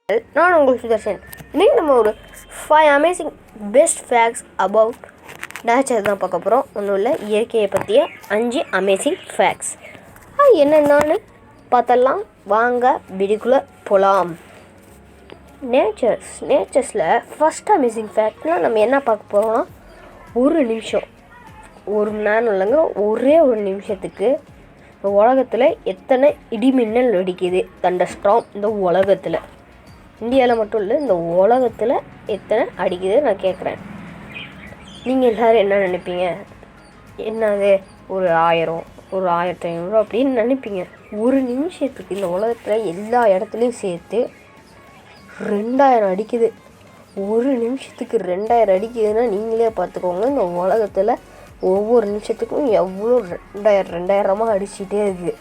நான் உங்கள் சுதர்ஷன். இன்றைக்கி நம்ம ஒரு 5 amazing best facts about nature தான் பார்க்க போகிறோம். ஒன்றும் இல்லை, இயற்கையை பற்றிய 5 அமேசிங் ஃபேக்ட்ஸ். அது என்னென்னு பார்த்தலாம். வாங்க வீடியோக்குள்ளே போகலாம். நேச்சர்ஸில் ஃபஸ்ட் அமேசிங் ஃபேக்ட்னால் நம்ம என்ன பார்க்க போகிறோம்னா, ஒரு நிமிஷம், ஒரு மணி நேரம் இல்லைங்க, ஒரே ஒரு நிமிஷத்துக்கு இந்த உலகத்தில் எத்தனை இடிமின்னல் வெடிக்குது, தண்டர்ஸ்டார்ம் இந்த உலகத்தில். இந்தியாவில் மட்டும் இல்லை, இந்த உலகத்தில் எத்தனை அடிக்குது நான் கேட்குறேன். நீங்கள் எல்லோரும் என்ன நினைப்பீங்க? என்னது ஒரு 1000, ஒரு 1500 அப்படின்னு நினைப்பீங்க. ஒரு நிமிஷத்துக்கு இந்த உலகத்தில் எல்லா இடத்துலையும் சேர்த்து 2000 அடிக்குது. ஒரு நிமிஷத்துக்கு 2000 அடிக்குதுன்னா நீங்களே பார்த்துக்கோங்க, இந்த உலகத்தில் ஒவ்வொரு நிமிஷத்துக்கும் எவ்வளோ 2000 அடிச்சுட்டே இருக்குது.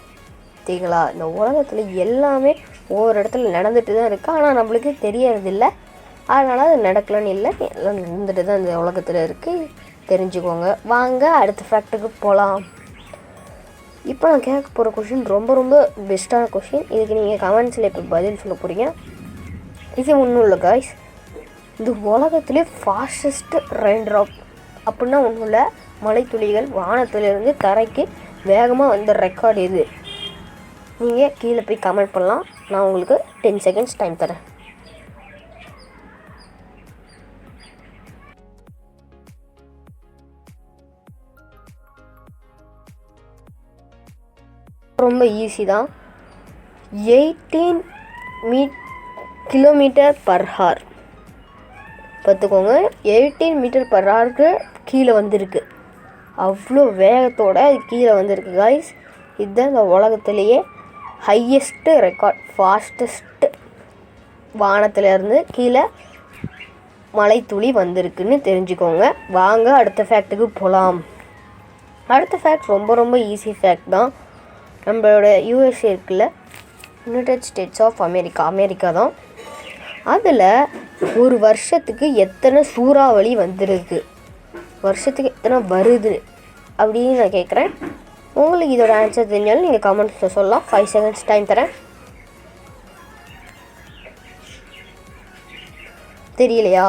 சரிங்களா? இந்த உலகத்தில் எல்லாமே ஒவ்வொரு இடத்துல நடந்துட்டு தான் இருக்குது, ஆனால் நம்மளுக்கு தெரியறதில்ல. அதனால் அது நடக்கலன்னு இல்லை, எல்லாம் நடந்துட்டு தான் இந்த உலகத்தில் இருக்குது, தெரிஞ்சுக்கோங்க. வாங்க அடுத்த ஃபேக்ட்டுக்கு போகலாம். இப்போ நான் கேட்க போகிற கொஷின் ரொம்ப ரொம்ப பெஸ்ட்டான கொஷின். இதுக்கு நீங்கள் கமெண்ட்ஸில் இப்போ பதில் சொல்ல போகிறீங்க. இது ஒன்றும் இல்லை காய்ஸ், இந்த உலகத்திலே ஃபாஸ்டஸ்ட்டு ரெயின் ட்ராப் அப்படின்னா ஒன்றும் இல்லை, மழைத்துளிகள் வானத்திலிருந்து தரைக்கு வேகமாக வந்த ரெக்கார்டு இது. நீங்கள் கீழே போய் கமெண்ட் பண்ணலாம். நான் உங்களுக்கு 10 செகண்ட்ஸ் டைம் தரேன். ரொம்ப ஈஸி தான். 18 km/h பார்த்துக்கோங்க. 18 m/h கீழே வந்திருக்கு. அவ்வளோ வேகத்தோடு அது கீழே வந்திருக்கு காய்ஸ். இதுதான் இந்த உலகத்திலேயே ஹையஸ்ட்டு ரெக்கார்ட், ஃபாஸ்டஸ்ட்டு வானத்திலேருந்து கீழே மழைத்துளி வந்திருக்குன்னு தெரிஞ்சுக்கோங்க. வாங்க அடுத்த ஃபேக்ட்டுக்கு போகலாம். அடுத்த ஃபேக்ட் ரொம்ப ரொம்ப ஈஸி ஃபேக்ட் தான். நம்மளோட யூஎஸ்ஏ இருக்குல்ல, யுனைடெட் ஸ்டேட்ஸ் ஆஃப் அமெரிக்கா தான். அதில் ஒரு வருஷத்துக்கு எத்தனை சூறாவளி வந்துருக்கு, வருஷத்துக்கு எத்தனை வருது அப்படின்னு நான் கேட்குறேன். உங்களுக்கு இதோட ஆன்சர் தெரிஞ்சாலும் நீங்கள் கமெண்ட்ஸில் சொல்லலாம். 5 செகண்ட்ஸ் டைம் தரேன். தெரியலையா?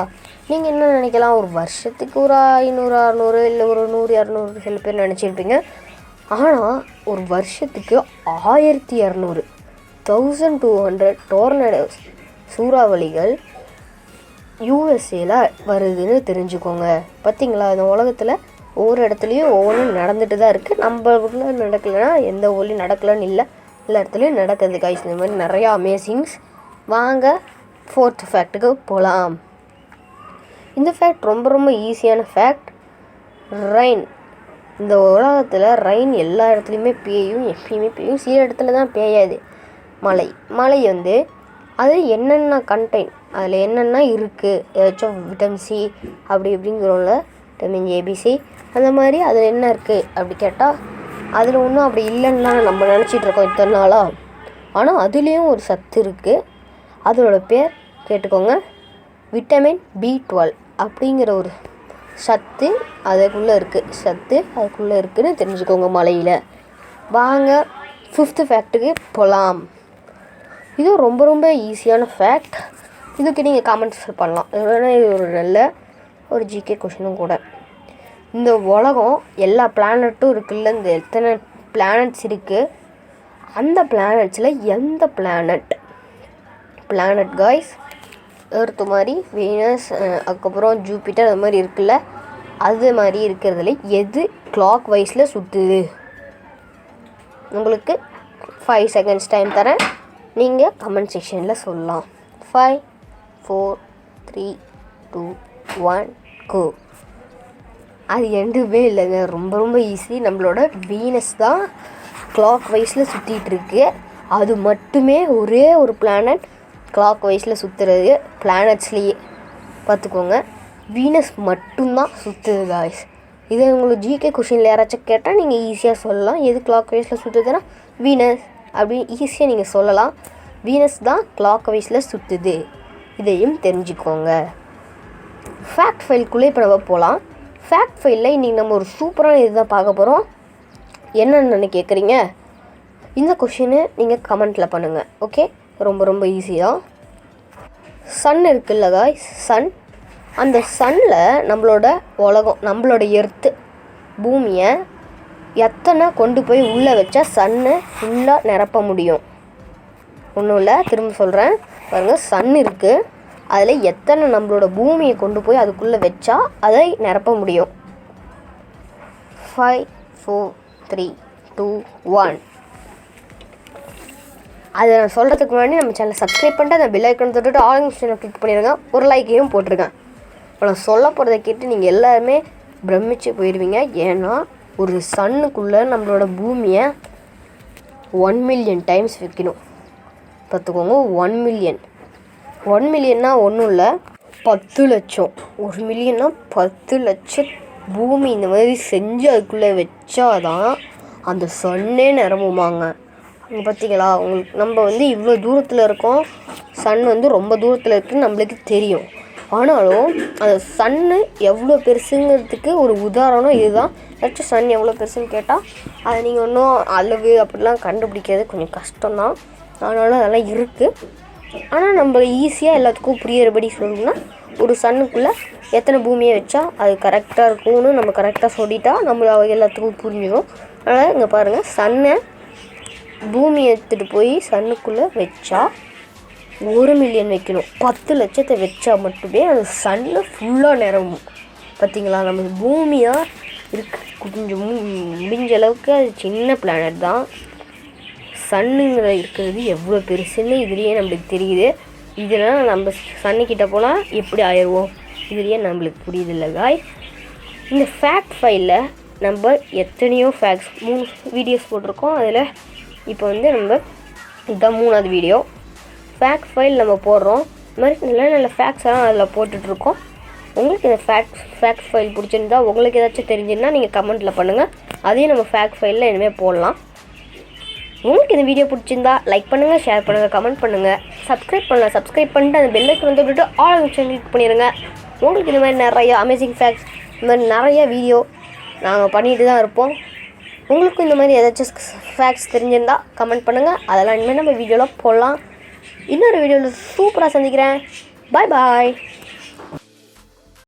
நீங்கள் என்ன நினைக்கலாம், ஒரு வருஷத்துக்கு ஒரு 500 600 இல்லை ஒரு 100 200 சில பேர் நினச்சிருப்பீங்க. ஆனால் ஒரு வருஷத்துக்கு 1200 1200 டோர்னடோஸ் சூறாவளிகள் யூஎஸ்ஏல வருதுன்னு தெரிஞ்சுக்கோங்க. பார்த்தீங்களா? இந்த உலகத்தில் ஒவ்வொரு இடத்துலையும் ஒவ்வொன்றும் நடந்துட்டு தான் இருக்குது. நம்ம ஊரில் நடக்கலைன்னா எந்த ஊர்லேயும் நடக்கலன்னு இல்லை, எல்லா இடத்துலையும் நடக்குது காய்ஸ். இந்த மாதிரி நிறையா அமேசிங்ஸ். வாங்க 4th ஃபேக்ட்டுக்கு போகலாம். இந்த ஃபேக்ட் ரொம்ப ரொம்ப ஈஸியான ஃபேக்ட். ரெயின், இந்த உலகத்தில் ரெயின் எல்லா இடத்துலையுமே பெய்யும், எப்பயுமே பெய்யும். சில இடத்துல தான் பெய்யாது. மழை அது என்னென்ன கண்டெயின், அதில் என்னென்ன இருக்குது, ஏதாச்சும் விட்டமின் சி அப்படி இப்படிங்கிறோம்ல, விட்டமின் ஏபிசி அந்த மாதிரி அதில் என்ன இருக்குது அப்படி கேட்டால் அதில் ஒன்றும் அப்படி இல்லைன்னா நம்ம நினச்சிட்ருக்கோம் இத்தனை நாளாக. ஆனால் அதுலேயும் ஒரு சத்து இருக்குது. அதோட பேர் கேட்டுக்கோங்க, விட்டமின் B12 அப்படிங்கிற ஒரு சத்து அதுக்குள்ளே இருக்குதுன்னு தெரிஞ்சுக்கோங்க மழையில். வாங்க 5th ஃபேக்ட்டுக்கு போகலாம். இது ரொம்ப ரொம்ப ஈஸியான ஃபேக்ட். இதுக்கு நீங்கள் கமெண்ட்ஸ் பண்ணலாம். இது ஒரு நல்ல ஒரு ஜிகே கொஷினும் கூட. இந்த உலகம் எல்லா பிளானட்டும் இருக்குல்ல, இந்த எத்தனை பிளானட்ஸ் இருக்குது, அந்த பிளானட்ஸில் எந்த பிளானட் காய்ஸ் எர்த்து மாதிரி, வீனஸ், அதுக்கப்புறம் ஜூபிட்டர் அது மாதிரி இருக்குல்ல, அது மாதிரி இருக்கிறதுல எது கிளாக் வைஸில் சுற்றுது? உங்களுக்கு 5 செகண்ட்ஸ் டைம் தரேன். நீங்கள் கமெண்ட் செக்ஷனில் சொல்லலாம். 5 4 3 2 1 கோ. அது எதுவுமே இல்லைங்க, ரொம்ப ரொம்ப ஈஸி. நம்மளோட வீனஸ் தான் கிளாக் வைஸில் சுற்றிட்டுருக்கு. அது மட்டுமே ஒரே ஒரு பிளானட் கிளாக் வைஸில் சுற்றுறது பிளானட்ஸ்லேயே. பார்த்துக்கோங்க, வீனஸ் மட்டும்தான் சுற்றுது காய்ஸ். இதை உங்களுக்கு ஜிகே கொஷினில் யாராச்சும் கேட்டால் நீங்கள் ஈஸியாக சொல்லலாம். எது கிளாக் வைஸில் சுற்றுதுன்னா வீனஸ் அப்படின்னு ஈஸியாக நீங்கள் சொல்லலாம். வீனஸ் தான் கிளாக் வைஸில் சுற்றுது, இதையும் தெரிஞ்சுக்கோங்க. ஃபேக்ட் ஃபைல்குள்ளே இப்போ நம்ம போகலாம். ஃபேக்ட் ஃபைலில் இன்றைக்கி நம்ம ஒரு சூப்பரான இதுதான் பார்க்க போகிறோம். என்னென்னு கேட்குறீங்க? இந்த கொஷினை நீங்கள் கமெண்ட்டில் பண்ணுங்கள். ஓகே, ரொம்ப ரொம்ப ஈஸி தான். சன் இருக்குல்ல காய்ஸ், சன். அந்த சன்னில் நம்மளோட உலகம், நம்மளோட எர்த்து பூமியை எத்தனை கொண்டு போய் உள்ளே வச்சா சன்னை ஃபுல்லாக நிரப்ப முடியும்? ஒன்றும் இல்லை, திரும்ப சொல்கிறேன் பாருங்கள். சன் இருக்குது, அதில் எத்தனை நம்மளோட பூமியை கொண்டு போய் அதுக்குள்ளே வச்சா அதை நிரப்ப முடியும்? 5 4 3 2 1. அதை நான் சொல்கிறதுக்கு முன்னாடி நம்ம சேனலை சப்ஸ்கிரைப் பண்ணிட்டு அந்த பெல் ஐக்கன் தொட்டுட்டு ஆல் ஆப்ஷனை கிளிக் பண்ணிடுங்க. ஒரு லைக்கையும் போட்டிருக்கேன். இப்போ நான் சொல்ல போகிறத கேட்டு நீங்கள் எல்லாருமே பிரமிச்சு போயிடுவீங்க. ஏன்னா ஒரு சன்னுக்குள்ளே நம்மளோட பூமியை 1 மில்லியன் டைம்ஸ் வைக்கணும். பார்த்துக்கோங்க, 1 மில்லியன். 1 மில்லியன்னா ஒன்றும் இல்லை, 10 லட்சம். 1 மில்லியன்னா 10 லட்சம் பூமி இந்த மாதிரி செஞ்சு அதுக்குள்ளே வச்சாதான் அந்த சன்னே நிரம்புமாங்க. அங்கே பார்த்தீங்களா, உங்களுக்கு நம்ம இவ்வளோ தூரத்தில் இருக்கோம், சன் ரொம்ப தூரத்தில் இருக்குதுன்னு நம்மளுக்கு தெரியும். ஆனாலும் அந்த சன்னு எவ்வளோ பெருசுங்கிறதுக்கு ஒரு உதாரணம் இதுதான். ஏதாச்சும் சன் எவ்வளோ பெருசுன்னு கேட்டால் அதை நீங்கள் ஒன்றும் அளவு அப்படிலாம் கண்டுபிடிக்கிறது கொஞ்சம் கஷ்டம்தான். ஆனாலும் அதெல்லாம் இருக்குது. ஆனால் நம்ம ஈஸியாக எல்லாத்துக்கும் புரியிறபடி சொல்லணும்னா, ஒரு சன்னுக்குள்ளே எத்தனை பூமியை வச்சா அது கரெக்டாக இருக்கும்னு நம்ம கரெக்டாக சொல்லிட்டா நம்மள எல்லாத்துக்கும் புரிஞ்சிடும். அதனால் இங்கே பாருங்கள், சன்னை பூமியை எடுத்துகிட்டு போய் சன்னுக்குள்ளே வச்சா 1 மில்லியன் வைக்கணும். 10 லட்சத்தை வச்சா மட்டுமே அந்த சன்னு ஃபுல்லாக நிரம்பும். பார்த்திங்களா, நம்ம பூமியாக இருக்கு கொஞ்சம் முடிஞ்ச அளவுக்கு அது சின்ன பிளானட் தான். சன்னுங்கிற இருக்கிறது எவ்வளோ பெருசுன்னு இதுலேயே நம்மளுக்கு தெரியுது. இதெல்லாம் நம்ம சன்னுக்கிட்ட போனால் எப்படி ஆயிடுவோம், இதுலேயே நம்மளுக்கு புரியுதில்ல காய். இந்த ஃபேக்ட் ஃபைலில் நம்ம எத்தனையோ ஃபேக்ட்ஸ் 3 வீடியோஸ் போட்டிருக்கோம். அதில் இப்போ நம்ம இதுதான் 3ஆவது வீடியோ. ஃபேக்ட் ஃபைல் நம்ம போடுறோம். இது மாதிரி நல்ல நல்ல ஃபேக்ட்ஸ் எல்லாம் அதில் போட்டுட்ருக்கோம். உங்களுக்கு இந்த ஃபேக்ட் ஃபைல் பிடிச்சிருந்தா, உங்களுக்கு ஏதாச்சும் தெரிஞ்சுன்னா நீங்கள் கமெண்ட்டில் பண்ணுங்கள். அதையும் நம்ம ஃபேக்ட் ஃபைலில் இனிமேல் போடலாம். உங்களுக்கு இந்த வீடியோ பிடிச்சிருந்தா லைக் பண்ணுங்கள், ஷேர் பண்ணுங்கள், கமெண்ட் பண்ணுங்கள், சப்ஸ்கிரைப் பண்ணலாம். சப்ஸ்கிரைப் பண்ணிட்டு அந்த பெல் ஐக்கன் விட்டுட்டு ஆல் ஆப்ஷன் கிளிக் பண்ணிடுங்க. உங்களுக்கு இந்த மாதிரி நிறைய அமேசிங் ஃபேக்ட்ஸ், இந்த மாதிரி நிறைய வீடியோ நாங்கள் பண்ணிட்டு தான் இருப்போம். உங்களுக்கும் இந்த மாதிரி ஏதாச்சும் ஃபேக்ட்ஸ் தெரிஞ்சிருந்தால் கமெண்ட் பண்ணுங்கள். அதெல்லாம் இனிமேல் நம்ம வீடியோவில் போடலாம். இன்னொரு வீடியோவில் சூப்பராக சந்திக்கிறேன். பாய் பாய்.